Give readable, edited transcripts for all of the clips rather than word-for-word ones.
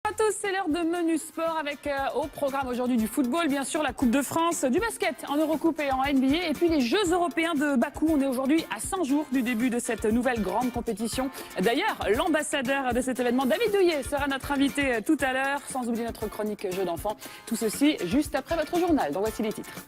À tous, c'est l'heure de Menu Sport avec au programme aujourd'hui du football, bien sûr la Coupe de France, du basket en Eurocoupe et en NBA et puis les Jeux européens de Bakou. On est aujourd'hui à 100 jours du début de cette nouvelle grande compétition. D'ailleurs, l'ambassadeur de cet événement, David Douillet, sera notre invité tout à l'heure, sans oublier notre chronique Jeux d'enfants. Tout ceci juste après votre journal. Donc voici les titres.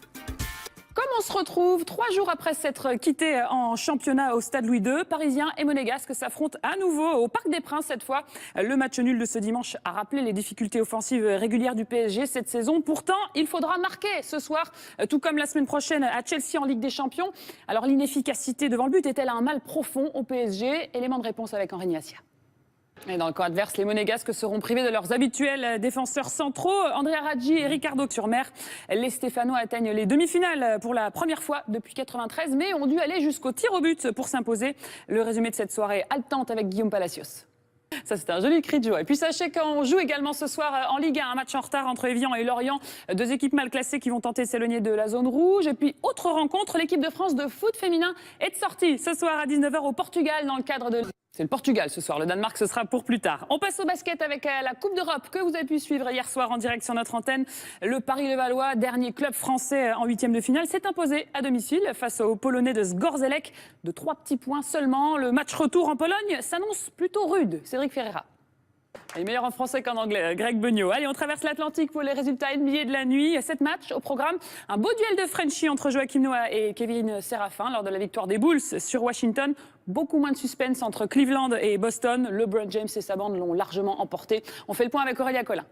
Comme on se retrouve 3 jours après s'être quitté en championnat au Stade Louis II, Parisiens et Monégasques s'affrontent à nouveau au Parc des Princes cette fois. Le match nul de ce dimanche a rappelé les difficultés offensives régulières du PSG cette saison. Pourtant, il faudra marquer ce soir, tout comme la semaine prochaine à Chelsea en Ligue des Champions. Alors l'inefficacité devant le but est-elle un mal profond au PSG? Élément de réponse avec Henri Niassia. Et dans le camp adverse, les Monégasques seront privés de leurs habituels défenseurs centraux, Andrea Raggi et Ricardo Turmer. Les Stéphanois atteignent les demi-finales pour la première fois depuis 1993, mais ont dû aller jusqu'au tir au but pour s'imposer. Le résumé de cette soirée haletante avec Guillaume Palacios. Ça, c'est un joli cri de joie. Et puis sachez qu'on joue également ce soir en Ligue 1, un match en retard entre Évian et Lorient. 2 équipes mal classées qui vont tenter de s'éloigner de la zone rouge. Et puis, autre rencontre, l'équipe de France de foot féminin est de sortie ce soir à 19h au Portugal dans le cadre de... C'est le Portugal ce soir, le Danemark ce sera pour plus tard. On passe au basket avec la Coupe d'Europe que vous avez pu suivre hier soir en direct sur notre antenne. Le Paris-Levallois, dernier club français en 8e de finale, s'est imposé à domicile face aux Polonais de Zgorzelec de 3 petits points seulement. Le match retour en Pologne s'annonce plutôt rude. Cédric Ferreira. Il est meilleur en français qu'en anglais, Greg Beugnot. Allez, on traverse l'Atlantique pour les résultats NBA de la nuit. 7 matchs au programme. Un beau duel de Frenchie entre Joachim Noah et Kevin Serafin lors de la victoire des Bulls sur Washington. Beaucoup moins de suspense entre Cleveland et Boston. LeBron James et sa bande l'ont largement emporté. On fait le point avec Aurélia Collin.